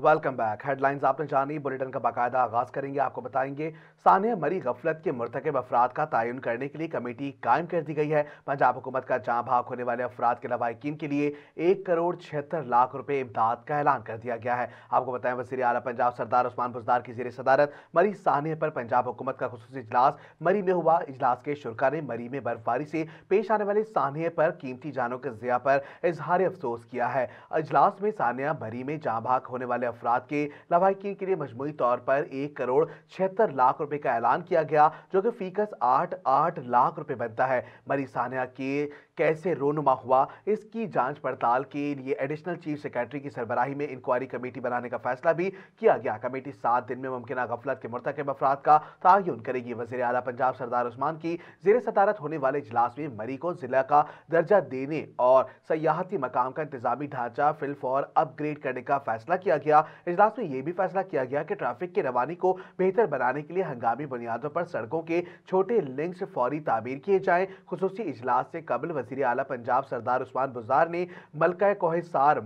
Welcome back. Headlines आपने जानी, bulletin का बाकायदा आगाज करेंगे। आपको बताएंगे सानिया मरी गफलत के मुर्तकब अफराद का तयन करने के लिए कमेटी कायम कर दी गई है। पंजाब हुकूमत का जहां भाग होने वाले अफराद के लवाहिकीन के लिए 1 करोड़ 76 लाख रुपए इमदाद का ऐलान कर दिया गया है। आपको बताएं, वज़ीर आला पंजाब सरदार उस्मान बुज़दार की ज़ेर सदारत मरी सानिया पर पंजाब हुकूमत का खुसूसी इजलास मरी में हुआ। इजलास के शुरा ने मरी में बर्फबारी से पेश आने वाले सानिया पर कीमती जानों के ज़िया पर इजहार अफसोस किया है। इजलास में सानिया मरी में जहां भाग होने वाले अफराद के लवाहिकीन के लिए मजमूई तौर पर 1 करोड़ 76 लाख रुपए का ऐलान किया गया, जो कि फीकस 8 लाख रुपए बनता है। मरी सानिया के कैसे रोनुमा हुआ, इसकी जांच पड़ताल के लिए एडिशनल चीफ सेक्रेटरी की सरबराही में इंक्वायरी कमेटी बनाने का फैसला भी किया गया। कमेटी 7 दिन में मुमकिन गफलत के मुर्तकब अफराद का तयन करेगी। वज़ीर आला पंजाब सरदार उस्मान की ज़ेर सदारत होने वाले इजलास में मरी को जिला का दर्जा देने और सयाहती मकाम का इंतजामी ढांचा फिलफौर अपग्रेड करने का फैसला किया गया। इजलास में यह भी फैसला किया गया कि ट्रैफिक की रवानी को बेहतर बनाने के लिए हंगामी बुनियादों पर सड़कों के छोटे लिंक्स फौरी तामीर किए जाएं। खुसूसी इजलास से कबल वज़ीर आला पंजाब सरदार उस्मान बुज़दार ने मलका कोहिसार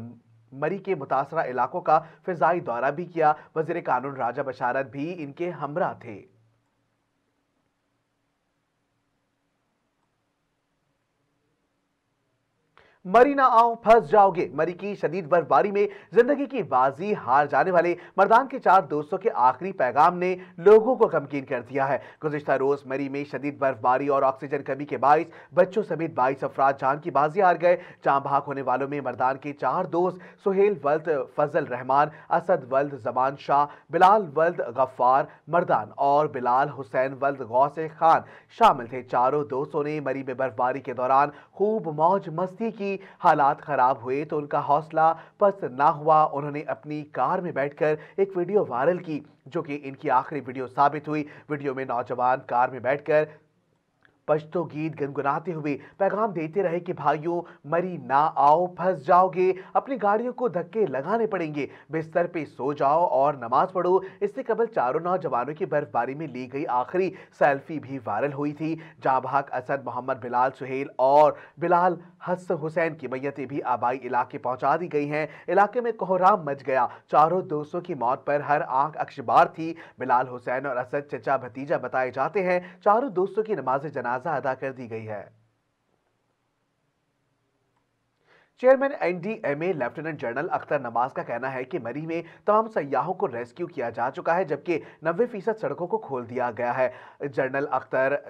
मरी के मुतासरा इलाकों का फिजाई दौरा भी किया। वज़ीर कानून राजा बशारत भी इनके हमरा थे। मरी ना आओ फंस जाओगे। मरी की शदीद बर्फबारी में जिंदगी की बाजी हार जाने वाले मर्दान के 4 दोस्तों के आखिरी पैगाम ने लोगों को गमगीन कर दिया है। गुज़िश्ता रोज मरी में शदीद बर्फबारी और ऑक्सीजन कमी के बाइस बच्चों समेत 22 अफराद जान की बाजी हार गए। जान भाग होने वालों में मर्दान के 4 दोस्त सुहेल वल्द फजल रहमान, असद वल्द जमान शाह, बिलाल वल्द गफ्फार मर्दान और बिलाल हुसैन वल्द गौसे खान शामिल थे। चारों दोस्तों ने मरी में बर्फबारी के दौरान खूब मौज मस्ती की। हालात खराब हुए तो उनका हौसला पस्त ना हुआ। उन्होंने अपनी कार में बैठकर एक वीडियो वायरल की, जो कि इनकी आखिरी वीडियो साबित हुई। वीडियो में नौजवान कार में बैठकर पश्तो गीत गुनगुनाते हुए पैगाम देते रहे कि भाइयों, मरी ना आओ फंस जाओगे, अपनी गाड़ियों को धक्के लगाने पड़ेंगे, बिस्तर पे सो जाओ और नमाज पढ़ो। इससे कबल चारों नौजवानों की बर्फबारी में ली गई आखिरी सेल्फी भी वायरल हुई थी। जहां भाग असद मोहम्मद, बिलाल, सुहेल और बिलाल हसन हुसैन की मैयतें भी आबाई इलाके पहुंचा दी गई हैं। इलाके में कोहराम मच गया। चारों दोस्तों की मौत पर हर आंख अक्शबार थी। बिलाल हुसैन और असद चचा भतीजा बताए जाते हैं। चारों दोस्तों की नमाज जनाजा अदा कर दी गई है। Chairman NDMA lieutenant general Akhtar Nawaz का कहना है कि मरी में तमाम सयाहों को रेस्क्यू किया जा चुका है, जबकि 90% सड़कों को खोल दिया गया है। जनरल अख्तर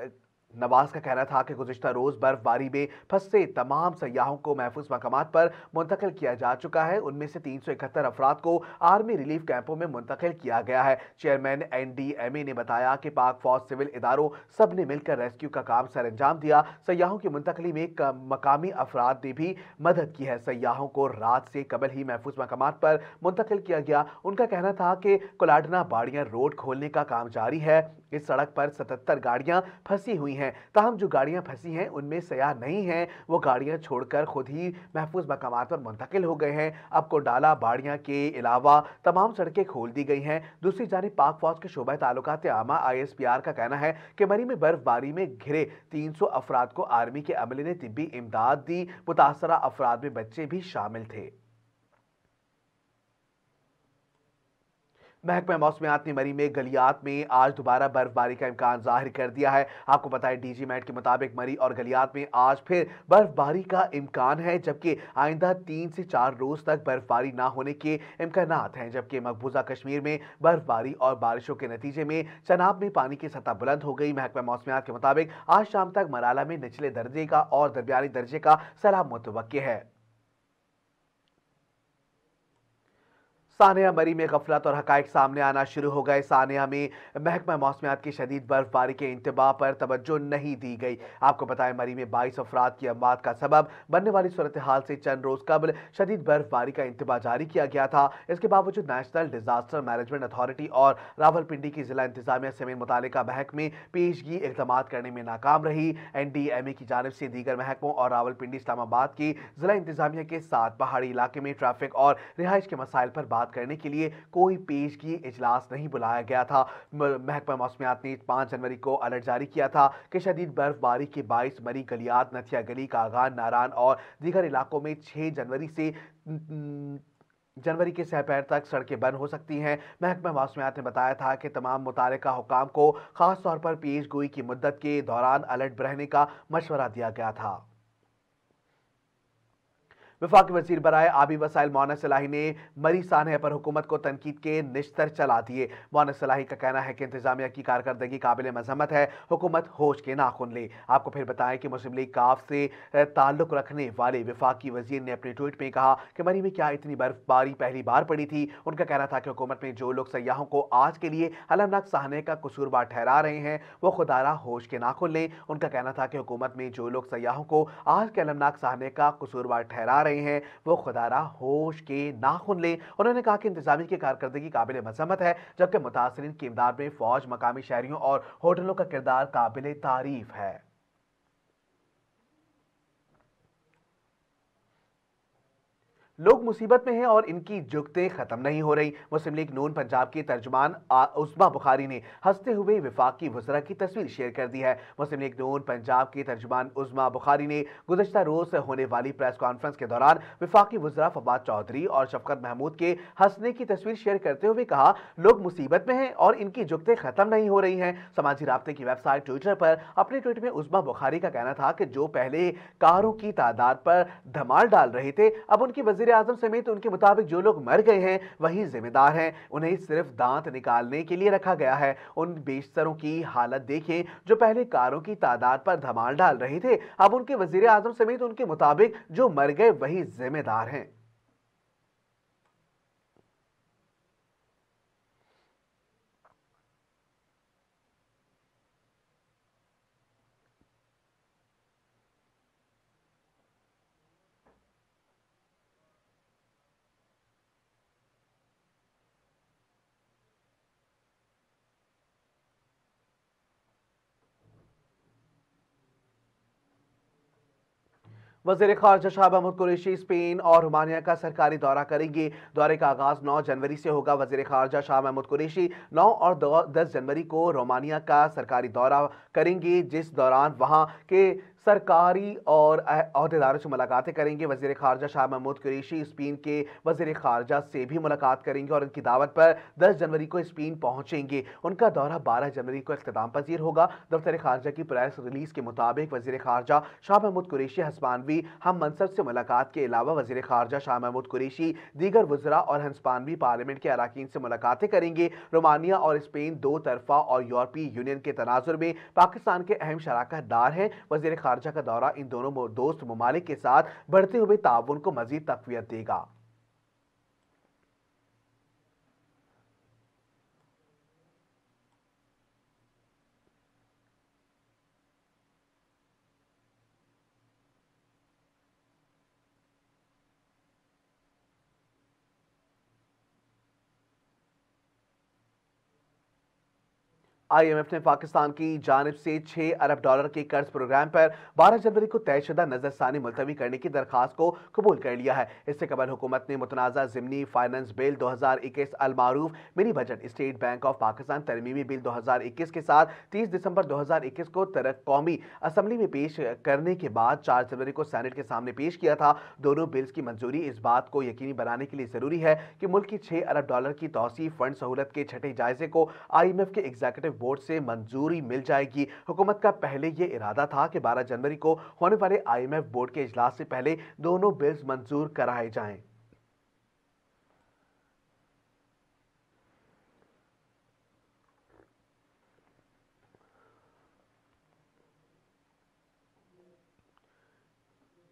नवाज का कहना था कि गुज़िश्ता रोज बर्फबारी में फंसे तमाम सयाहों को महफूज मकामात पर मुंतकिल किया जा चुका है। उनमें से 371 अफराद को आर्मी रिलीफ कैंपों में मुंतकिल किया गया है। चेयरमैन एनडीएमए ने बताया कि पाक फौज, सिविल इदारों सब ने मिलकर रेस्क्यू का काम सर अंजाम दिया। सयाहों की मुंतकली में मकामी अफराद ने भी मदद की है। सयाहों को रात से कबल ही महफूज मकामात पर मुंतकिल किया गया। उनका कहना था कि कुलाडना बाड़ियां रोड खोलने का काम जारी है। इस सड़क पर 77 गाड़ियां फंसी हुई हैं। ताहम जो गाड़ियां फंसी हैं उनमें सयाह नहीं हैं, वो गाड़ियां छोड़कर खुद ही महफूज मकामात पर मुंतकिल हो गए हैं। अब कोडाला बाड़ियां के अलावा तमाम सड़कें खोल दी गई हैं। दूसरी जानिब पाक फौज के शोबा ताल्लुकात आमा ISPR का कहना है कि मरी में बर्फबारी में घिरे 300 अफराद को आर्मी के अमले ने तिब्बी इमदाद दी। मुतासरा अफराद में बच्चे भी शामिल थे। महकमा मौसमियात ने मरी में गलियात में आज दोबारा बर्फबारी का इम्कान जाहिर कर दिया है। आपको बताएं, डीजी मैट के मुताबिक मरी और गलियात में आज फिर बर्फबारी का इम्कान है, जबकि आइंदा 3 से 4 रोज तक बर्फबारी ना होने के इम्कानात हैं। जबकि मकबूजा कश्मीर में बर्फबारी और बारिशों के नतीजे में चनाब में पानी की सतह बुलंद हो गई। महकमा मौसमियात के मुताबिक आज शाम तक मराला में निचले दर्जे का और दरमियानी दर्जे का सैलाब मुतवक्किल है। सानिया मरी में गफलत और हकाइक सामने आना शुरू हो गए। सानिया में महकमा मौसमियात की शदीद बर्फबारी के इंतबाह पर तवज्जो नहीं दी गई। आपको बताएं, मरी में 22 अफराद की अमवात का सबब बनने वाली सूरत हाल से चंद रोज कबल शदीद बर्फबारी का इंतबाह जारी किया गया था। इसके बावजूद नेशनल डिजास्टर मैनेजमेंट अथॉरिटी और रावलपिंडी की जिला इंतजामिया समेत मुतालिका महकमे पेशगी इकदाम करने में नाकाम रही। NDMA की जानिब से दीगर महकमों और रावलपिंडी इस्लामाबाद की जिला इंतजामिया के साथ पहाड़ी इलाके में ट्रैफिक और रिहाइश के मसाइल पर बात करने के लिए कोई पेशगी इजलास नहीं बुलाया गया था। महकमा मौसमियात ने 5 जनवरी को अलर्ट जारी किया था कि शदीद बर्फबारी के बाइस मरी, गलियात, नथिया गली, कागान, नारान और दीगर इलाकों में 6 जनवरी से जनवरी के सहपहर तक सड़कें बंद हो सकती हैं। महकमा मौसमियात ने बताया था कि तमाम मुतालिका हुकाम को खास तौर पर पेश गोई की मुद्दत के दौरान अलर्ट रहने का मशवरा दिया गया था। वफाकी वजीर बराए आबी वसाइल मोहम्मद सलाही ने मरी सानह पर हुकूमत को तनकीद के निश्तर चला दिए। मोहम्मद सलाही का कहना है कि इंतजामिया की कारकर्दगी काबिल मजम्मत है, हुकूमत होश के नाखून ले। आपको फिर बताएं कि मुस्लिम लीग काफ से ताल्लुक रखने वाले वफाकी वजीर ने अपने ट्वीट में कहा कि मरी में क्या इतनी बर्फबारी पहली बार पड़ी थी। उनका कहना था कि हुकूमत में जो लोग सयाहों को आज के लिए अलमनाक साहने का कसूरवार ठहरा रहे हैं वो खुदारा होश के नाखून लें। उनका कहना था कि हुकूमत में जो लोग सयाहों को आज के अलमनाक साहने का कसूरवार ठहरा रहे हैं वो खुदारा होश के नाखून लें। उन्होंने कहा कि इंतजामी की कारकर्दगी काबिल मजम्मत है, जबकि मुतासरीन की इमदाद में फौज, मकामी शहरियों और होटलों का किरदार काबिल तारीफ है। लोग मुसीबत में हैं और इनकी जुगतें खत्म नहीं हो रही। मुस्लिम लीग नून पंजाब की तर्जुमान उस्मा बुखारी ने हंसते हुए वफाकी वज़रा की तस्वीर शेयर कर दी है। मुस्लिम लीग नून पंजाब की तर्जुमान उस्मा बुखारी ने गुज़श्ता रोज होने वाली प्रेस कॉन्फ्रेंस के दौरान वफाकी वज़रा फवाद चौधरी और शफकत महमूद के हंसने की तस्वीर शेयर करते हुए कहा, लोग मुसीबत में हैं और इनकी जुगतें खत्म नहीं हो रही हैं। समाजी राब्ते की वेबसाइट ट्विटर पर अपने ट्वीट में उस्मा बुखारी का कहना था कि जो पहले कारों की तादाद पर धमाल डाल रहे थे, अब उनकी वज़ीर आजम समेत उनके मुताबिक जो लोग मर गए हैं वही जिम्मेदार हैं। उन्हें सिर्फ दांत निकालने के लिए रखा गया है। उन बेशतरों की हालत देखें जो पहले कारों की तादाद पर धमाल डाल रहे थे, अब उनके वज़ीर आजम समेत उनके मुताबिक जो मर गए वही जिम्मेदार हैं। वज़ीर ख़ारजा शाह महमूद कुरैशी स्पेन और रोमानिया का सरकारी दौरा करेंगे। दौरे का आगाज 9 जनवरी से होगा। वज़ीर ख़ारजा शाह महमूद कुरैशी 9 और 10 जनवरी को रोमानिया का सरकारी दौरा करेंगे, जिस दौरान वहां के सरकारी और अहदेदारों से मुलाकातें करेंगे। वज़ीर ख़ारजा शाह महमूद कुरैशी स्पेन के वज़ीर ख़ारजा से भी मुलाकात करेंगे और उनकी दावत पर 10 जनवरी को स्पेन पहुंचेंगे। उनका दौरा 12 जनवरी को इख्तिताम पजीर होगा। दफ्तर ख़ारजा की प्रेस रिलीज के मुताबिक वज़ीर ख़ारजा शाह महमूद कुरैशी हस्पानवी हम मनसब से मुलाकात के अलावा वज़ीर ख़ारजा शाह महमूद कुरैशी दीगर वज़रा और हस्पानवी पार्लियामेंट के अरकान से मुलाकातें करेंगे। रोमानिया और स्पेन दो तरफा और यूरोपीय यूनियन के तनाजुर में पाकिस्तान के अहम शराकतदार हैं। वज़ीर ख़ारजा का दौरा इन दोनों दोस्त ममालिक के साथ बढ़ते हुए ताउन को मज़ीद तक़वियत देगा। IMF ने पाकिस्तान की जानिब से $6 अरब के कर्ज प्रोग्राम पर 12 जनवरी को तयशुदा नजरसानी मुलतवी करने की दरखास्त को कबूल कर लिया है। इससे कबल हुकूमत ने मुतनाज़ा ज़िमनी फाइनेंस बिल 2021 अलमारूफ mini budget State Bank of Pakistan तरमीमी बिल 2021 के साथ 30 दिसंबर 2021 को कौमी असम्बली में पेश करने के बाद 4 जनवरी को सेनेट के सामने पेश किया था। दोनों बिल्स की मंजूरी इस बात को यकीनी बनाने के लिए जरूरी है कि मुल्क की $6 अरब की तौसीफ फंड सहूलत के छठे जायजे को IMF के एग्जीक्यूटिव बोर्ड से मंजूरी मिल जाएगी। हुकूमत का पहले यह इरादा था कि 12 जनवरी को होने वाले IMF बोर्ड के इजलास से पहले दोनों बिल्स मंजूर कराए जाएं।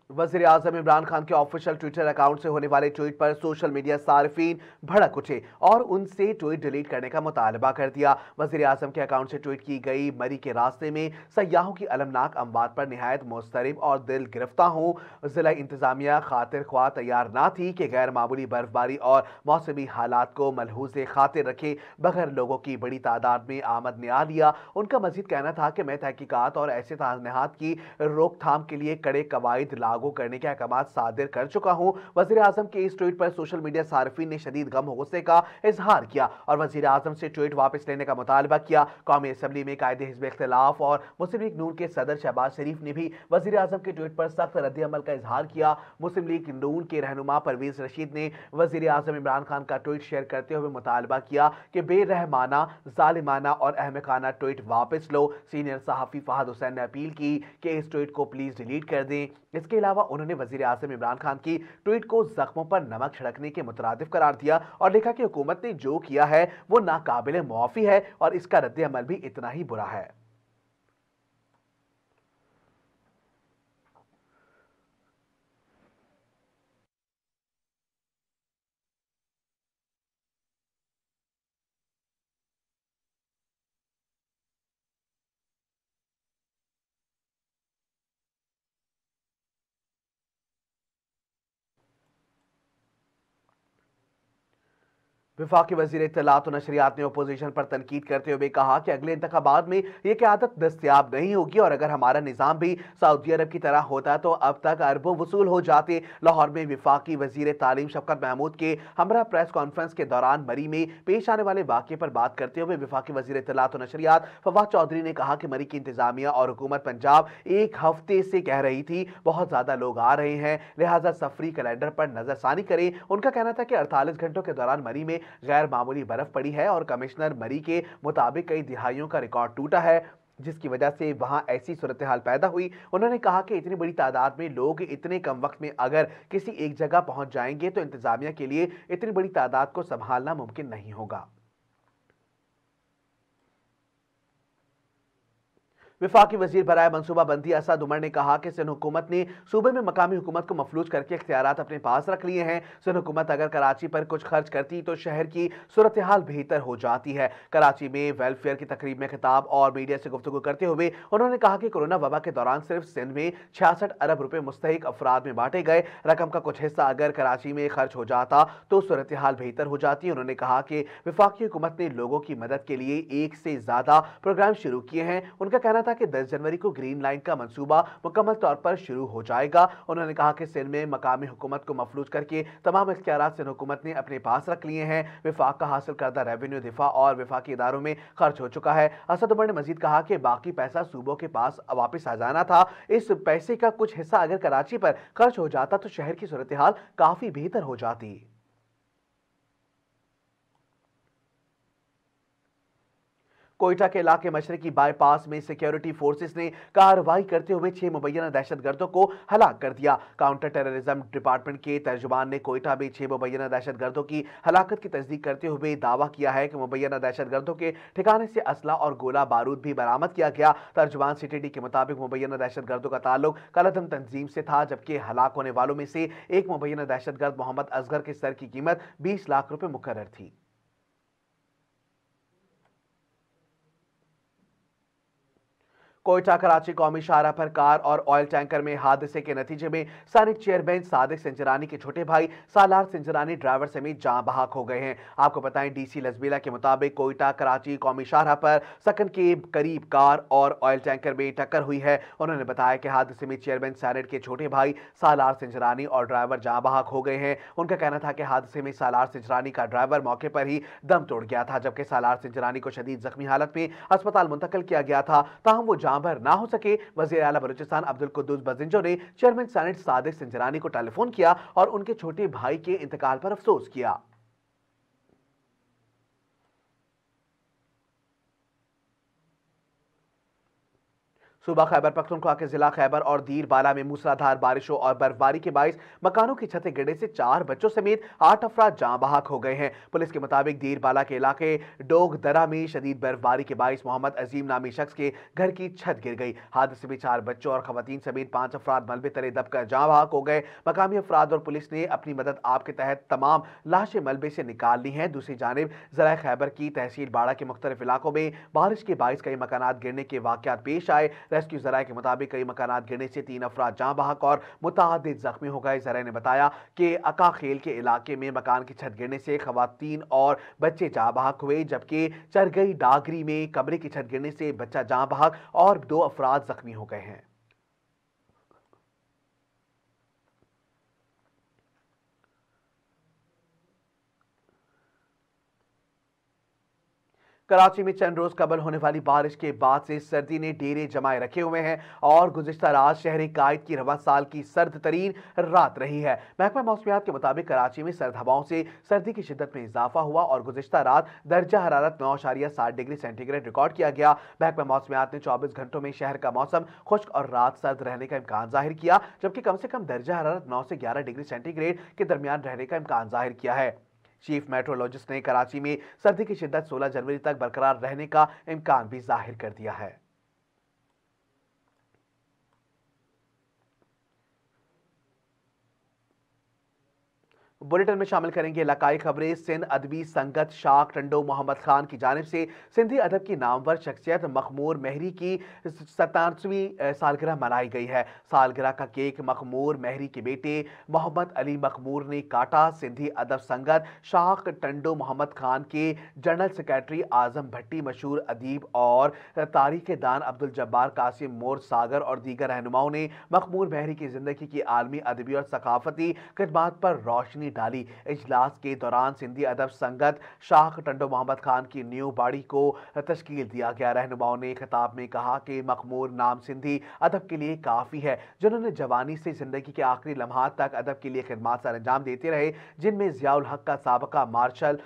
वज़ीर आज़म इमरान खान के ऑफिशियल ट्विटर अकाउंट से होने वाले ट्वीट पर सोशल मीडिया सार्फिन भड़क उठे और उनसे ट्वीट डिलीट करने का मुतालबा कर दिया। वज़ीर आज़म के अकाउंट से ट्वीट की गई मरी के रास्ते में सयाहों की अलमनाक अमवात पर निहायत मुस्तरब और दिल गिरफ्ता हूँ। ज़िला इंतजामिया खातिर ख्वाह तैयार ना थी कि गैर मामूली बर्फबारी और मौसमी हालात को मलहूज़े खातिर रखे बगैर लोगों की बड़ी तादाद में आमद ने आ लिया। उनका मजीद कहना था कि मैं तहकीकात और ऐसे ताज़नहात की रोकथाम के लिए कड़े कवायद लागू लागू करने के अहकाम सादिर कर चुका हूं। वजीर आजम के इस ट्वीट पर सोशल मीडिया सार्फिन ने शदीद गम गुस्से का इजहार किया और वजीर आजम से ट्वीट वापस लेने का मुतालबा किया। कौमी असम्बली में कायदे हिज़्ब इख्तिलाफ और मुस्लिम लीग नून के सदर शहबाज शरीफ ने भी वजीर आजम के ट्वीट पर सख्त रद्द-ए-अमल का इजहार किया। मुस्लिम लीग नून के रहनुमा परवेज रशीद ने वजीर आजम इमरान खान का ट्वीट शेयर करते हुए मुतालबा किया कि बेरहमाना, जालिमाना और अहमकाना ट्वीट वापस लो। सीनियर सहाफ़ी फहद हुसैन ने अपील की कि इस ट्वीट को प्लीज डिलीट कर दें। इसके अलावा उन्होंने वजीर आजम इमरान खान की ट्वीट को जख्मों पर नमक छिड़कने के मुतरादिफ करार दिया और लिखा कि हुकूमत ने जो किया है वो नाकाबिले मुआफी है और इसका रद्द-ए-अमल भी इतना ही बुरा है। वफाकी वजीर इत्तलात और नशरियात ने अपोजिशन पर तनकीद करते हुए कहा कि अगले इंतखाबात में यह क़यादत दस्तयाब नहीं होगी और अगर हमारा निज़ाम भी सऊदी अरब की तरह होता तो अब तक अरबों वसूल हो जाते। लाहौर में वफाकी वजीर तालीम शफकत महमूद के हमरा प्रेस कॉन्फ्रेंस के दौरान मरी में पेश आने वाले वाक़े पर बात करते हुए वफाकी वजीर इत्तलात और नशरियात फवाद चौधरी ने कहा कि मरी की इंतजामिया और हुकूमत पंजाब एक हफ्ते से कह रही थी बहुत ज्यादा लोग आ रहे हैं, लिहाजा सफरी कैलेंडर पर नजरसानी करें। उनका कहना था कि 48 घंटों के दौरान मरी में गैर मामूली बर्फ पड़ी है और कमिश्नर मरी के मुताबिक कई दिहाइयों का रिकॉर्ड टूटा है जिसकी वजह से वहां ऐसी सूरत हाल पैदा हुई। उन्होंने कहा कि इतनी बड़ी तादाद में लोग इतने कम वक्त में अगर किसी एक जगह पहुंच जाएंगे तो इंतजामिया के लिए इतनी बड़ी तादाद को संभालना मुमकिन नहीं होगा। वफाकी वजीर बराए मनसूबाबंदी असद उमर ने कहा कि सिंध हुकूमत ने सूबे में मकामी हुकूमत को मफलूज करके इख्तियारात अपने पास रख लिए हैं। सिंध हुकूमत अगर कराची पर कुछ खर्च करती तो शहर की सूरत हाल बेहतर हो जाती है। कराची में वेलफेयर की तकरीब में खिताब और मीडिया से गुफ्तगू करते हुए उन्होंने कहा कि कोरोना वबा के दौरान सिर्फ सिंध में 66 अरब रुपए मुस्तहिक अफराद में बांटे गए। रकम का कुछ हिस्सा अगर कराची में खर्च हो जाता तो सूरत हाल बेहतर हो जाती। उन्होंने कहा कि वफाकी हुकूमत ने लोगों की मदद के लिए एक से ज्यादा प्रोग्राम शुरू किए हैं। उनका कहना था कि 10 जनवरी को ग्रीन लाइन का मंसूबा मुकम्मल तौर पर शुरू हो जाएगा। उन्होंने कहा कि सिंध में मकामी हुकूमत को मफलूज करके तमाम इख्तियारात सिंध हुकूमत ने अपने पास रख लिए हैं। विफाक का हासिल करदा रेवेन्यू दिफा और विफाकी इदारों में खर्च हो चुका है। असद उमर ने मजीद कहा कि बाकी पैसा सूबों के पास वापिस आ जाना था। इस पैसे का कुछ हिस्सा अगर कराची पर खर्च हो जाता तो शहर की सूरत हाल काफी बेहतर हो जाती। कोयटा के इलाके मशरकी बाईपास में सिक्योरिटी फोर्सेस ने कार्रवाई करते हुए 6 मुबैना दहशतगर्दों को हलाक कर दिया। काउंटर टेररिज्म डिपार्टमेंट के तर्जुमान ने कोयटा में 6 मुबैना दहशतगर्दों की हलाकत की तस्दीक करते हुए दावा किया है कि मुबैना दहशतगर्दों के ठिकाने से असला और गोला बारूद भी बरामद किया गया। तर्जुमान सीटीडी के मुताबिक मुबैना दहशतगर्दों का ताल्लुक कलदम तंजीम से था, जबकि हलाक होने वालों में से एक मुबैना दहशतगर्द मोहम्मद असगर के सर की कीमत 20 लाख रुपए मुकर्रर थी। कोयटा कराची कौमी शाहराह पर कार और ऑयल टैंकर में हादसे के नतीजे में सैनिक चेयरमैन सादिक सिंजरानी के छोटे भाई सालार सिंजरानी ड्राइवर समेत जान बहक हो गए हैं। आपको बताएं डीसी लजबीला के मुताबिक कोयटा कराची कौमी शाहराह पर सकन के करीब कार और ऑयल टैंकर में टक्कर हुई है। उन्होंने बताया कि हादसे में चेयरमैन सैनेट के छोटे भाई सालार सिंजरानी और ड्राइवर जान बहक हो गए हैं। उनका कहना था कि हादसे में सालार सिंजरानी का ड्राइवर मौके पर ही दम तोड़ गया था, जबकि सालार सिंजरानी को शदीद जख्मी हालत में अस्पताल मुंतकिल किया गया था। ताहम वो भर ना हो सके। वज़ीर आला बलूचिस्तान अब्दुल कुद्दूस बजिंजो ने चेयरमैन सैनेट सादिक सिंजरानी को टेलीफोन किया और उनके छोटे भाई के इंतकाल पर अफसोस किया। सूबा खैबर पख्तूनख्वा के जिला खैबर और दीर बाला में मूसलाधार बारिशों और बर्फबारी के बाइस मकानों की छतें गिरने से 4 बच्चों समेत 8 अफराद जाँ बहक हो गए हैं। पुलिस के मुताबिक दीर बाला के इलाके डोगदरा में शदीद बर्फबारी के बाइस मोहम्मद अजीम नामी शख्स के घर की छत गिर गई। हादसे में 4 बच्चों और खवातीन समेत 5 अफराद मलबे तले दबकर जाँ बहक हो गए। मकामी अफराद और पुलिस ने अपनी मदद आप के तहत तमाम लाशें मलबे से निकाल ली हैं। दूसरी जानिब जिला खैबर की तहसील बाड़ा के मुख्तलिफ इलाकों में बारिश के बाइस कई मकानात गिरने के वाकयात पेश आए। रेस्क्यू जराये के मुताबिक कई मकानात गिरने से 3 अफराद जाँ बहक और मुतादिद जख्मी हो गए। जराये ने बताया कि अका खेल के इलाके में मकान की छत गिरने से खवातीन और बच्चे जाँ बहक हुए, जबकि चरगई डागरी में कमरे की छत गिरने से बच्चा जाँ बहक और 2 अफराद जख्मी हो गए हैं। कराची में चंद रोज कबल होने वाली बारिश के बाद से सर्दी ने डेरे जमाए रखे हुए हैं और गुज़िश्ता रात शहर कायद की रवां साल की सर्द तरीन रात रही है। महकमा मौसमियात के मुताबिक कराची में सर्द हवाओं से सर्दी की शिद्दत में इजाफा हुआ और गुज़िश्ता रात दर्जा हरारत 9.7 डिग्री सेंटीग्रेड रिकॉर्ड किया गया। महकमा मौसमियात ने 24 घंटों में शहर का मौसम खुश्क और रात सर्द रहने का इम्कान जाहिर किया, जबकि कम से कम दर्जा हरारत 9 से 11 डिग्री सेंटीग्रेड के दरमियान रहने का इम्कान जाहिर किया है। चीफ मेट्रोलॉजिस्ट ने कराची में सर्दी की शिद्दत 16 जनवरी तक बरकरार रहने का इम्कान भी जाहिर कर दिया है। बुलेटिन में शामिल करेंगे इलाकाई खबरें। सिंध अदबी संगत शाख टंडो मोहम्मद खान की जानिब से सिंधी अदब की नामवर शख्सियत मखमूर महरी की 57वीं सालगिरह मनाई गई है। सालगिरह का केक मखमूर महरी के बेटे मोहम्मद अली मखमूर ने काटा। सिंधी अदब संगत शाख टंडो मोहम्मद खान के जनरल सेक्रेटरी आजम भट्टी, मशहूर अदीब और तारीख दान अब्दुल जब्बार कासिम मोर सागर और दीगर रहनुमाओं ने मखमूर महरी की जिंदगी की आलमी अदबी और सकाफती खिदमात पर रोशनी डाली। इजलास के दौरान सिंधी अदब संगत शाख टंडो मोहम्मद खान की न्यू बाड़ी को तश्कील दिया गया। रहनुमाओं ने खिताब में कहा कि मखमूर नाम सिंधी अदब के लिए काफ़ी है, जिन्होंने जवानी से जिंदगी के आखिरी लम्हात तक अदब के लिए खिदमात सर अंजाम देते रहे, जिनमें ज़ियाउल हक का साबका मार्शल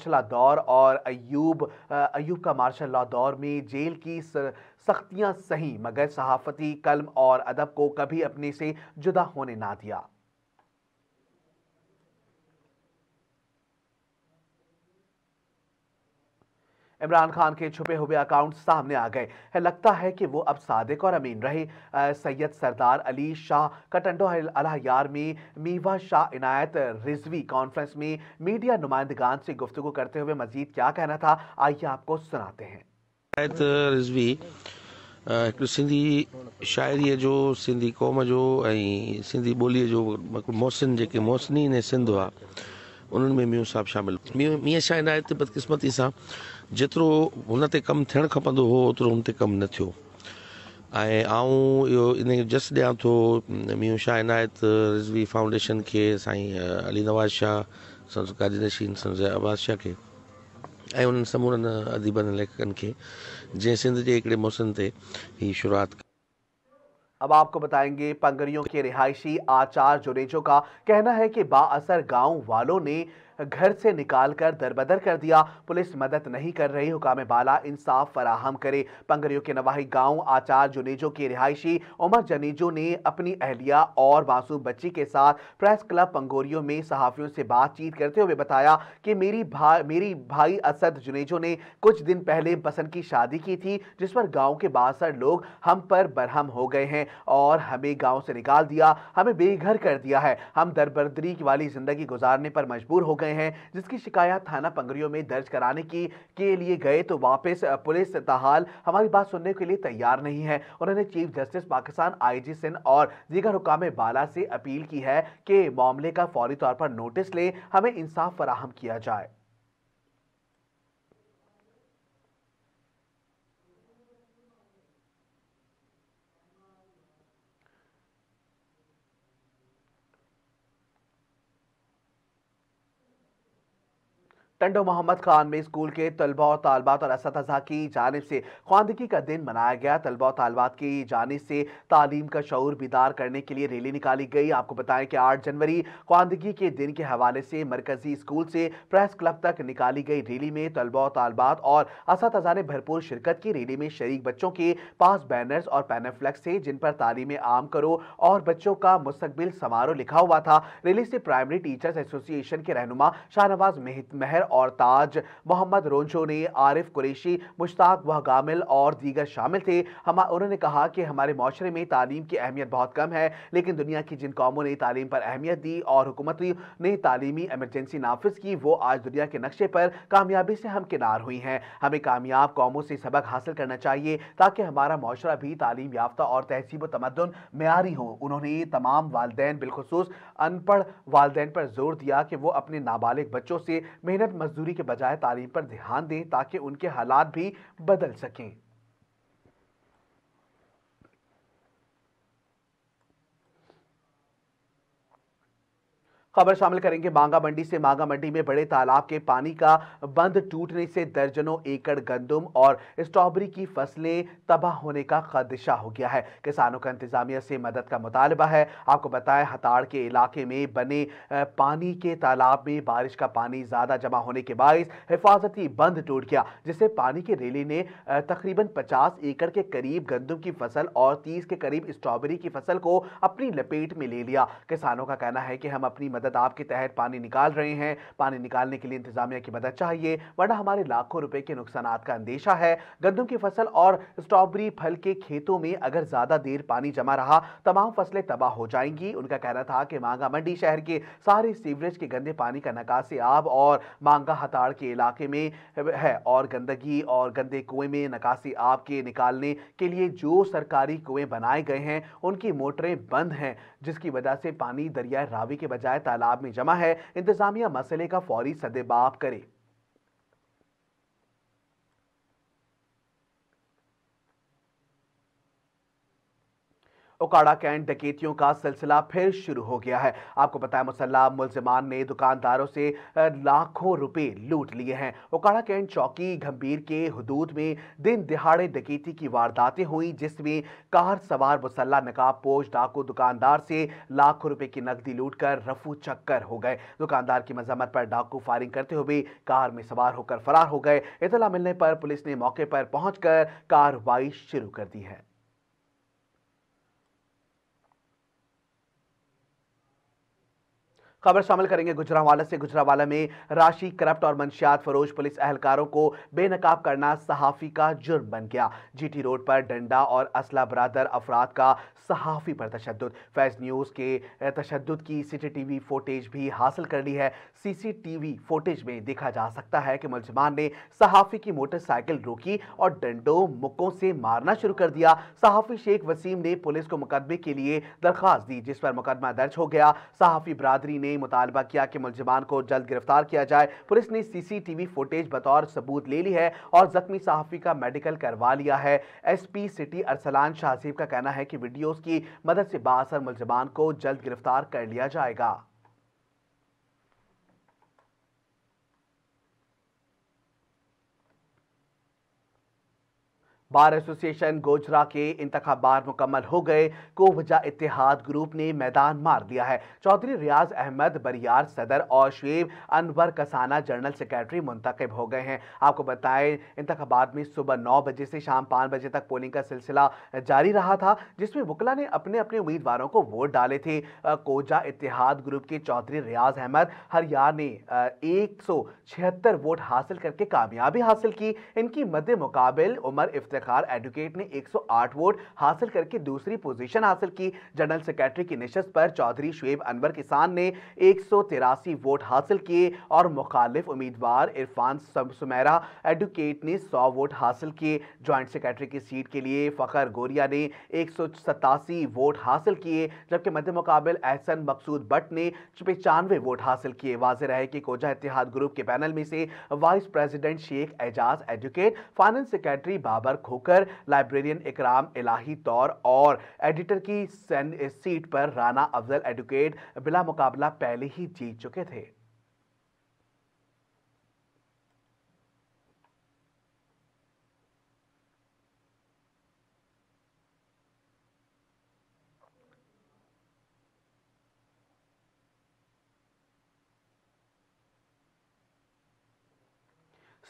लॉ दौर और अयूब का मार्शल लॉ दौर में जेल की सख्तियां सही, मगर सहाफती कलम और अदब को कभी अपने से जुदा होने ना दिया। इमरान खान के छुपे हुए अकाउंट सामने आ गए है। लगता है कि वो अब सादिक और अमीन रहे। सैयद सरदार अली शाह का टंडो अलहयार में मीवा शाह इनायत रिजवी कॉन्फ्रेंस में मीडिया नुमाइंदगान से गुफ्तगू करते हुए मजीद क्या कहना था, आइए आपको सुनाते हैं। रिजवी सिंधी शाइरीअ जो, सिंधी क़ौम जो ऐं सिंधी ॿोलीअ जो मोहसिन जेके मोहसिनीन ऐं सिंध हुआ, उन्हनि में मियूं साहब शामिल। मियां शाह इनायत बदकिस्मती सां जेतिरो हुन ते कमु थियणु खपंदो हो ओतिरो हुन ते कमु न थियो। ऐं आऊं इहो इन जस ॾियां थो मियूं शाह इनायत रिज़वी फाउंडेशन खे, साईं अली नवाज़ शाह, संस काजी नशीन संस अब्बास शाह खे ऐं उन्हनि समूरनि अदीबनि लेखकनि खे, जंहिं सिंध जे हिकिड़े मोहसिन ते ही शुरूआत। अब आपको बताएंगे पंगरियों के रिहायशी आचार जुनेजो का कहना है कि बाअसर गांव वालों ने घर से निकालकर दरबदर कर दिया। पुलिस मदद नहीं कर रही, हुकाम बाला इंसाफ फराहम करे। पंगरियों के नवाही गांव आचार जुनेजो के रिहायशी उमर जनेजो ने अपनी अहलिया और मासूम बच्ची के साथ प्रेस क्लब पंगोरियों में सहाफियों से बातचीत करते हुए बताया कि मेरी भाई असद जुनेजो ने कुछ दिन पहले पसंद की शादी की थी, जिस पर गाँव के बासर लोग हम पर बरहम हो गए हैं और हमें गाँव से निकाल दिया, हमें बेघर कर दिया है। हम दरबदरी वाली जिंदगी गुजारने पर मजबूर हो गए हैं, जिसकी शिकायत थाना पंगरियों में दर्ज कराने के लिए गए तो वापस पुलिस ताहाल हमारी बात सुनने के लिए तैयार नहीं है। उन्होंने chief justice Pakistan, IG Sindh और दीगर हुकाम बाला से अपील की है कि मामले का फौरी तौर पर नोटिस ले, हमें इंसाफ फराहम किया जाए। टंडो मोहम्मद खान में स्कूल के तलबा और तालबात और असतज़ा की जानिब से ख्वानदगी का दिन मनाया गया। तलबा और तालबात की जानिब से तालीम का शऊर बेदार करने के लिए रैली निकाली गई। आपको बताएं कि 8 जनवरी ख्वानदगी के दिन के हवाले से मरकजी स्कूल से प्रेस क्लब तक निकाली गई रैली में तलबा और तालबात और असतज़ा ने भरपूर शिरकत की। रैली में शरीक बच्चों के पास बैनर्स और पैनाफ्लेक्स थे, जिन पर तालीम आम करो और बच्चों का मुस्तकबिल समारोह लिखा हुआ था। रैली से प्राइमरी टीचर्स एसोसिएशन के रहनुमा शाहनवाज महर और ताज मोहम्मद रोंचो ने, आरिफ कुरैशी, मुश्ताक वहगामिल और दीगर शामिल थे। उन्होंने कहा कि हमारे माशरे में तालीम की अहमियत बहुत कम है, लेकिन दुनिया की जिन कौमों ने तालीम पर अहमियत दी और हुकूमतों ने तालीमी एमरजेंसी नाफिज की, वो आज दुनिया के नक्शे पर कामयाबी से हमकिनार हुई हैं। हमें कामयाब कौमों से सबक हासिल करना चाहिए ताकि हमारा माशरा भी तालीम याफ्ता और तहजीब व तमद्दुन मेयारी हो। उन्होंने तमाम वालदैन, बिलखुसूस अनपढ़ वालदैन पर जोर दिया कि वो अपने नाबालिग बच्चों से मेहनत मजदूरी के बजाय तालीम पर ध्यान दें ताकि उनके हालात भी बदल सकें। खबर शामिल करेंगे मांगा मंडी से। मांगा मंडी में बड़े तालाब के पानी का बंद टूटने से दर्जनों एकड़ गंदम और स्ट्रॉबेरी की फसलें तबाह होने का खदशा हो गया है। किसानों का इंतजामिया से मदद का मुतालबा है। आपको बताएं, हताड़ के इलाके में बने पानी के तालाब में बारिश का पानी ज्यादा जमा होने के बायस हिफाजती बंद टूट गया, जिससे पानी के रेले ने तकरीबन 50 एकड़ के करीब गंदम की फसल और 30 के करीब स्ट्रॉबेरी की फसल को अपनी लपेट में ले लिया। किसानों का कहना है कि हम अपनी मदद आपके तहत पानी निकाल रहे हैं। पानी निकालने के लिए इंतजामिया की मदद चाहिए, वरना हमारे लाखों रुपए के नुकसानात का अंदेशा है। गंदम की फसल और स्ट्रॉबेरी फल के खेतों में अगर ज्यादा देर पानी जमा रहा, तमाम फसलें तबाह हो जाएंगी। उनका कहना था कि मांगा मंडी शहर के सारे सीवरेज के गंदे पानी का निकासी आब और मांगा हताड़ के इलाके में है और गंदगी और गंदे कुएं में निकासी आब के निकालने के लिए जो सरकारी कुएं बनाए गए हैं उनकी मोटरें बंद हैं, जिसकी वजह से पानी दरिया रावी के बजाय तालाब में जमा है। इंतजामिया मसले का फौरी सद्देबाब करे। ओकाड़ा कैंट डकैतियों का सिलसिला फिर शुरू हो गया है। आपको पता है, मुसल्लह मुलजिमान ने दुकानदारों से लाखों रुपए लूट लिए हैं। ओकाड़ा कैंट चौकी गंभीर के हुदूद में दिन दिहाड़े डकैती की वारदातें हुई, जिसमें कार सवार मुसल्लह नकाबपोश डाकू दुकानदार से लाखों रुपए की नकदी लूटकर रफू चक्कर हो गए। दुकानदार की मजम्मत पर डाकू फायरिंग करते हुए कार में सवार होकर फरार हो गए। इतला मिलने पर पुलिस ने मौके पर पहुंचकर कार्रवाई शुरू कर दी है। खबर शामिल करेंगे गुजरांवाला से। गुजरांवाला में राशि करप्ट और मंशियात फरोश पुलिस एहलकारों को बेनकाब करना सहाफी का जुर्म बन गया। जीटी रोड पर डंडा और असला बरादर अफराद का सहाफी पर तशद्दुद। फैज न्यूज के तशद्दुद की सीसीटीवी फुटेज भी हासिल कर ली है। सीसीटीवी फुटेज में देखा जा सकता है कि मुलजिमान ने सहाफी की मोटरसाइकिल रोकी और डंडों मुक्कों से मारना शुरू कर दिया। सहाफी शेख वसीम ने पुलिस को मुकदमे के लिए दरखास्त दी, जिस पर मुकदमा दर्ज हो गया। सहाफी बरादरी ने मुतालबा किया कि मुलजिमान को जल्द गिरफ्तार किया जाए। पुलिस ने सीसीटीवी फुटेज बतौर सबूत ले ली है और जख्मी सहाफी का मेडिकल करवा लिया है। एसपी सिटी अरसलान शाहजीब का कहना है कि वीडियोस की मदद से बाअसर मुलजिमान को जल्द गिरफ्तार कर लिया जाएगा। बार एसोसिएशन गोजरा के इंतखाबात मुकम्मल हो गए। कोवजा इत्तेहाद ग्रुप ने मैदान मार दिया है। चौधरी रियाज अहमद बरियार सदर और शुएब अनवर कसाना जनरल सेक्रेटरी मुंतखब हो गए हैं। आपको बताएं, इंतखाबात में सुबह 9 बजे से शाम 5 बजे तक पोलिंग का सिलसिला जारी रहा था, जिसमें वकला ने अपने अपने उम्मीदवारों को वोट डाले थे। कोजा इत्तेहाद ग्रुप के चौधरी रियाज अहमद हरियार ने 176 वोट हासिल करके कामयाबी हासिल की। इनकी मद्दे मुकाबिल उमर इफ्तिखार एडवोकेट ने 108 वोट हासिल करके दूसरी पोजीशन हासिल की। जनरल सेक्रेटरी की निशस्त पर चौधरी शुएब अनवर किसान ने 183 वोट हासिल किए और मुखालिफ उम्मीदवार इरफान सुमेरा एडवोकेट ने 100 वोट हासिल किए। ज्वाइंट सेक्रेटरी की सीट के लिए फखर गोरिया ने 187 वोट हासिल किए, जबकि मध्य मुकाबिल एहसन मकसूद भट्ट ने 95 वोट हासिल किए। वाज़ेह रहे कि कोजा इत्तेहाद ग्रुप के पैनल में से vice president Sheikh Ejaz advocate, finance secretary Babar Khokhar, librarian Ikram Ilahi तौर और एडिटर की सीट पर राना अफजल एडवोकेट बिला मुकाबला पहले ही जीत चुके थे।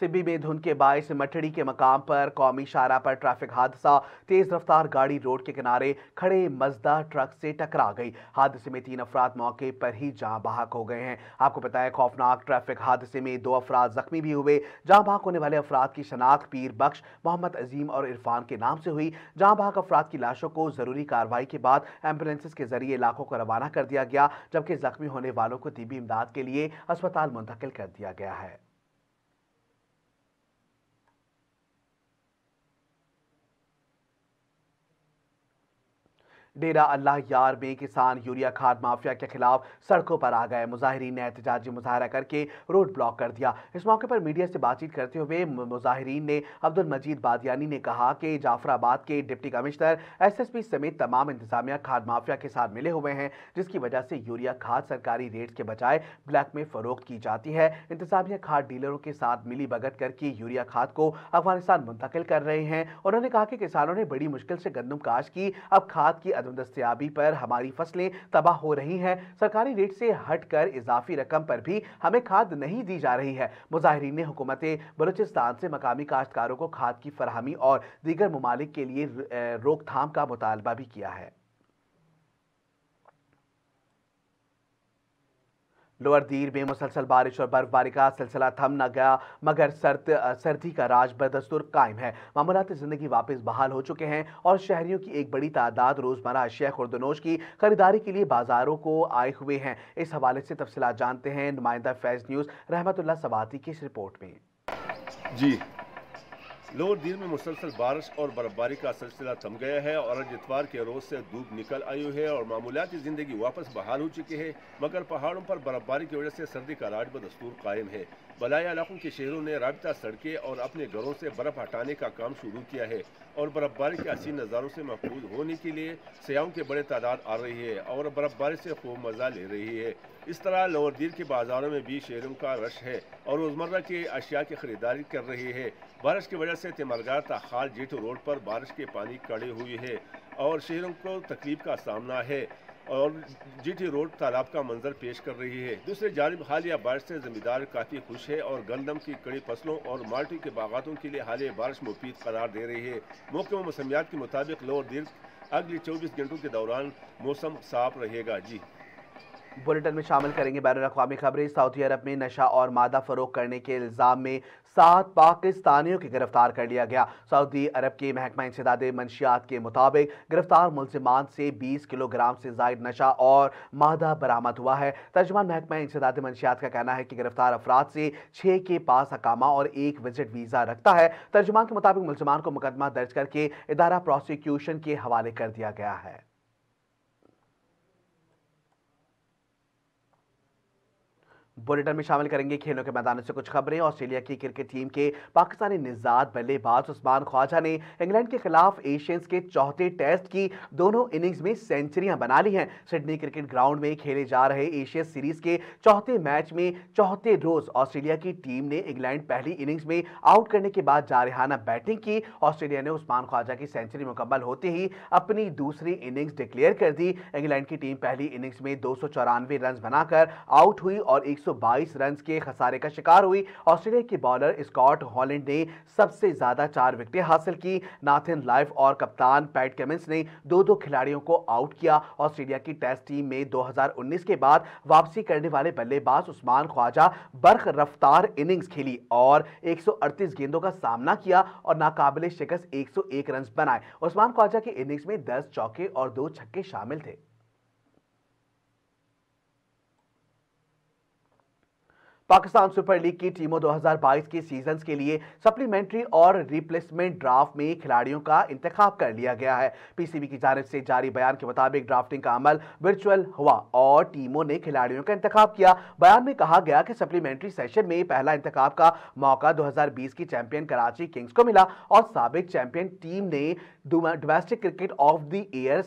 सिब्बी में धुंध के बायस मटड़ी के मकाम पर कौमी शाहरा पर ट्रैफिक हादसा। तेज रफ्तार गाड़ी रोड के किनारे खड़े मजदा ट्रक से टकरा गई। हादसे में 3 अफराद मौके पर ही जाँ बहक हो गए हैं। आपको बताया, खौफनाक ट्रैफिक हादसे में 2 अफराद जख्मी भी हुए। जाँ बहक होने वाले अफराद की शनाख्त पीर बख्श, मोहम्मद अजीम और इरफान के नाम से हुई। जाँ बहक अफराद की लाशों को जरूरी कार्रवाई के बाद एम्बुलेंसेज के जरिए इलाकों को रवाना कर दिया गया, जबकि जख्मी होने वालों को तिबी इमदाद के लिए अस्पताल मुंतकिल कर दिया गया है। डेरा अल्लाह यार में किसान यूरिया खाद माफिया के खिलाफ सड़कों पर आ गए। मुजाहिरीन ने एहतजाजी मुजाहरा करके रोड ब्लॉक कर दिया। इस मौके पर मीडिया से बातचीत करते हुए मुजाहिरीन ने अब्दुल मजीद बादियानी ने कहा कि जाफराबाद के डिप्टी कमिश्नर SSP समेत तमाम इंतजामिया खाद माफिया के साथ मिले हुए हैं, जिसकी वजह से यूरिया खाद सरकारी रेट्स के बजाय ब्लैक में फरोख्त की जाती है। इंतजामिया खाद डीलरों के साथ मिली भगत करके यूरिया खाद को अफगानिस्तान मुंतकिल कर रहे हैं। उन्होंने कहा कि किसानों ने बड़ी मुश्किल से गंदम काश की, अब खाद की अदम दस्तयाबी पर हमारी फसलें तबाह हो रही हैं। सरकारी रेट से हटकर इजाफी रकम पर भी हमें खाद नहीं दी जा रही है। मुजाहिरीन ने हुकूमत बलूचिस्तान से मकामी काश्तकारों को खाद की फराहमी और दीगर ममालिक के लिए रोकथाम का मुतालबा भी किया है। लोअर दीर में मुसलसल बारिश और बर्फबारी का सिलसिला थम न गया, मगर सर्दी का राज बदस्तूर कायम है। मामूलाती जिंदगी वापस बहाल हो चुके हैं और शहरियों की एक बड़ी तादाद रोजमर्रा अशिया खुर्दनोश की खरीदारी के लिए बाजारों को आए हुए हैं। इस हवाले से तफसीलात जानते हैं नुमाइंदा फैज न्यूज रहमतुल्लाह सवाती की इस रिपोर्ट में। जी, लोअर दीर में मुसलसल बारिश और बर्फबारी का सिलसिला थम गया है और आज इतवार के रोज से धूप निकल आई है और मामूलाती जिंदगी वापस बहाल हो चुकी है, मगर पहाड़ों पर बर्फबारी की वजह से सर्दी का राज बदस्तूर कायम है। बलाया इलाकों के शहरों ने राबिता सड़कें और अपने घरों से बर्फ हटाने का काम शुरू किया है और बर्फबारी के हसीन नज़ारों से महफूज होने के लिए सयाहों की बड़े तादाद आ रही है और बर्फबारी से खूब मजा ले रही है। इस तरह लोअर दीर के बाजारों में भी शहरों का रश है और रोजमर्रा की अशिया की खरीदारी कर रही है। बारिश की वजह से तिमरगार ताखाल जेठो रोड पर बारिश के पानी खड़े हुए है और शहरों को तकलीफ का सामना है और जीटी रोड तालाब का मंजर पेश कर रही है। दूसरी जानिब हालिया बारिश से जमींदार काफ़ी खुश है और गंदम की कड़ी फसलों और माल्टी के बागातों के लिए हालिया बारिश मुफीद करार दे रही है। मौसम मौसमियात के मुताबिक लोअर दीर अगले 24 घंटों के दौरान मौसम साफ रहेगा। जी, बुलेटिन में शामिल करेंगे बैनुल-अक़वामी खबरें। सऊदी अरब में नशा और मादा फरोख्त करने के इल्जाम में 7 पाकिस्तानियों को गिरफ्तार कर लिया गया। सऊदी अरब के महकमा इंसदाद मंशियात के मुताबिक गिरफ्तार मुल्जिमान से 20 किलोग्राम से जायद नशा और मादा बरामद हुआ है। तर्जुमान महकमा इंसदाद मंशियात का कहना है कि गिरफ्तार अफराद से 6 के पास अकामा और 1 विजिट वीजा रखता है। तर्जुमान के मुताबिक मुल्जिमान को मुकदमा दर्ज करके इदारा प्रोसिक्यूशन के हवाले कर दिया गया है। बुलेटिन में शामिल करेंगे खेलों के मैदान से कुछ खबरें। ऑस्ट्रेलिया की क्रिकेट टीम के पाकिस्तानी निजात बल्लेबाज उस्मान ख्वाजा ने इंग्लैंड के खिलाफ एशियंस के चौथे टेस्ट की दोनों इनिंग्स में सेंचुरियां बना ली हैं। सिडनी क्रिकेट ग्राउंड में खेले जा रहे एशिया सीरीज के चौथे मैच में चौथे रोज ऑस्ट्रेलिया की टीम ने इंग्लैंड पहली इनिंग्स में आउट करने के बाद जारहाना बैटिंग की। ऑस्ट्रेलिया ने उस्मान ख्वाजा की सेंचुरी मुकम्मल होते ही अपनी दूसरी इनिंग्स डिक्लेयर कर दी। इंग्लैंड की टीम पहली इनिंग्स में 294 रन बनाकर आउट हुई और 122 रन के खसारे का शिकार हुई। ऑस्ट्रेलिया के बॉलर स्कॉट हॉलैंड ने सबसे ज्यादा 4 विकेटें हासिल की। नाथन लाइफ और कप्तान पैट कमिंस ने 2-2 खिलाड़ियों को आउट किया। ऑस्ट्रेलिया की टेस्ट टीम में 2019 के बाद वापसी करने वाले बल्लेबाज उस्मान ख्वाजा बर्ख रफ्तार इनिंग्स खेली और 138 गेंदों का सामना किया और नाकाबिले शिकस्त 101 रन बनाए। उस्मान ख्वाजा की इनिंग्स में 10 चौके और 2 छक्के शामिल थे। पाकिस्तान सुपर लीग की टीमों 2022 के सीजन के लिए सप्लीमेंट्री और रिप्लेसमेंट ड्राफ्ट में खिलाड़ियों का इंतखाब कर लिया गया है। पीसीबी की जानिब से जारी बयान के मुताबिक ड्राफ्टिंग का अमल वर्चुअल हुआ और टीमों ने खिलाड़ियों का इंतखाब किया। बयान में कहा गया कि सप्लीमेंट्री सेशन में पहला इंतखाब का मौका 2020 की चैंपियन कराची किंग्स को मिला और साबिक चैंपियन टीम ने domestic cricket of the year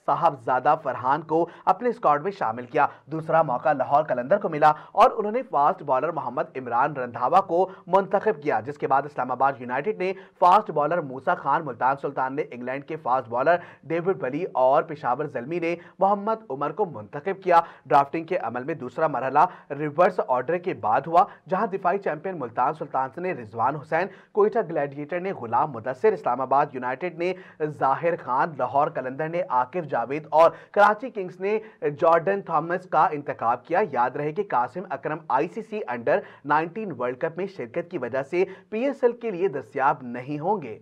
Sahibzada Farhan को अपने स्क्वाड में शामिल किया। दूसरा मौका लाहौर कलंदर को मिला और उन्होंने फास्ट बॉलर मोहम्मद इमरान रंधावा को मुंतखब किया, जिसके बाद इस्लामाबाद यूनाइटेड ने फास्ट बॉलर मूसा खान, मुल्तान सुल्तान ने इंग्लैंड के फास्ट बॉलर डेविड वली और पेशावर जल्मी ने मोहम्मद उमर को मुंतखब किया। ड्राफ्टिंग के अमल में दूसरा मरहला रिवर्स ऑर्डर के बाद हुआ, जहां दिफाई चैंपियन मुल्तान सुल्तान ने रिजवान हुसैन, कोयटा ग्लैडिएटर ने गुलाम मुदस्सिर, इस्लामाबाद यूनाइटेड ने जाहिर खान, लाहौर कलंदर ने आकिफ जावेद और कराची किंग्स ने जॉर्डन थॉमस का इंतखाब किया। याद रहे कि कासिम अकरम आईसीसी अंडर 19 वर्ल्ड कप में शिरकत की वजह से पीएसएल के लिए दस्तयाब नहीं होंगे।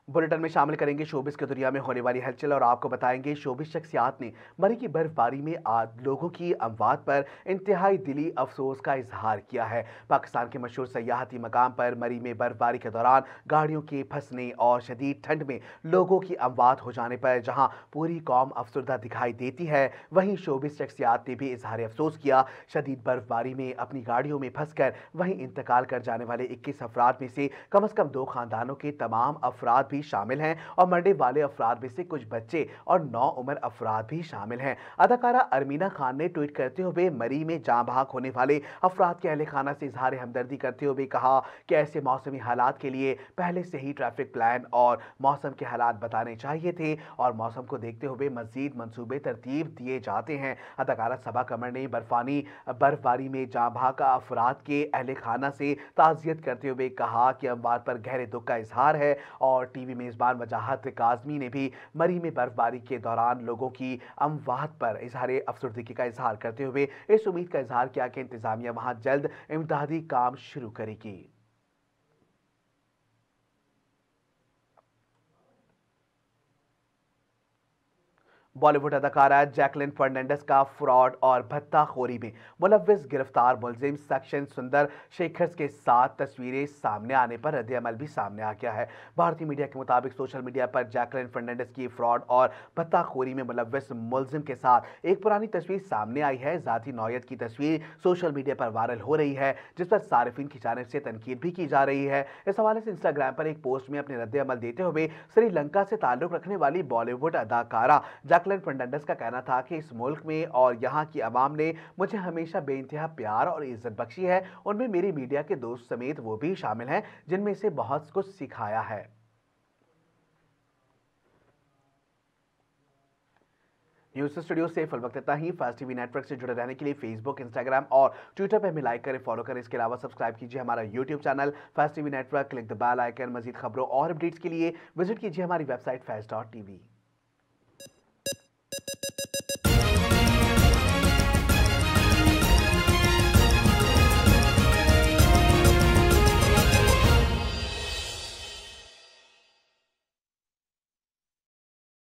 बुलेटिन में शामिल करेंगे शोबिस की दुनिया में होने वाली हलचल और आपको बताएंगे शोबिस शख्सियात ने मरी की बर्फबारी में आज लोगों की अमवात पर इंतहाई दिली अफसोस का इजहार किया है। पाकिस्तान के मशहूर सयाहती मकाम पर मरी में बर्फबारी के दौरान गाड़ियों के फंसने और शदीद ठंड में लोगों की अमवात हो जाने पर जहां पूरी कौम अफसरदा दिखाई देती है, वहीं शोबिस शख्सियात ने भी इजहार अफसोस किया। शदीद बर्फबारी में अपनी गाड़ियों में फंसकर वहीं इंतकाल कर जाने वाले 21 अफराद में से कम से कम 2 खानदानों के तमाम अफराद भी शामिल हैं और मरने वाले अफराद में से कुछ बच्चे और 9 उम्र अफराद भी शामिल हैं। अदाकारा अरमीना खान ने ट्वीट करते हुए मरी में जाँ भाग होने वाले अफराद के अहले खाना से इजहार हमदर्दी करते हुए कहा कि ऐसे मौसमी हालात के लिए पहले से ही ट्रैफिक प्लान और मौसम के हालात बताने चाहिए थे और मौसम को देखते हुए मजीद मंसूबे तरतीब दिए जाते हैं। अदाकारा सबा कमर ने बर्फबारी में जाँ भाग अफराद के अहले खाना से ताज़ियत करते हुए कहा कि अमवात पर गहरे दुख का इजहार है और टीवी मेजबान वजाहत काजमी ने भी मरी में बर्फबारी के दौरान लोगों की अमवात पर इजहार अफसरदगी का इजहार करते हुए इस उम्मीद का इजहार किया कि इंतजामिया वहां जल्द इमदादी काम शुरू करेगी। बॉलीवुड अदाकारा जैकलिन फर्नांडिस का फ्रॉड और भत्ताखोरी में मुलव्विस गिरफ्तार मुलजिम सेक्शन सुंदर शेखर्स के साथ तस्वीरें सामने आने पर रद्द-ए-अमल भी सामने आ गया है। भारतीय मीडिया के मुताबिक सोशल मीडिया पर जैकलिन फर्नांडिस की फ्रॉड और भत्ताखोरी में मुलव्विस मुलजिम के साथ एक पुरानी तस्वीर सामने आई है। जाती नौयत की तस्वीर सोशल मीडिया पर वायरल हो रही है, जिस पर सारिफिन की जानिब से तनकीद भी की जा रही है। इस हवाले से इंस्टाग्राम पर एक पोस्ट में अपने रद्द-ए-अमल देते हुए श्रीलंका से ताल्लुक रखने वाली बॉलीवुड अदाकारा जैकलिन फर्नांडिस का कहना था कि इस मुल्क में और यहाँ की आवाम ने मुझे हमेशा बेइंतहा प्यार और इज्जत बख्शी है। उनमें मेरी मीडिया के दोस्त समेत वो भी शामिल हैं जिनमें से बहुत कुछ सिखाया है। न्यूज़ स्टूडियो से फिल वक्त इतना ही। फास्ट टीवी नेटवर्क से जुड़े रहने के लिए फेसबुक, इंस्टाग्राम और ट्विटर पर हमें लाइक करें, फॉलो करें। इसके अलावा सब्सक्राइब कीजिए हमारा YouTube channel fast TV network, click the bell icon. मजीद खबरों और अपडेट्स के लिए विजिट कीजिए हमारी वेबसाइट fast.tv।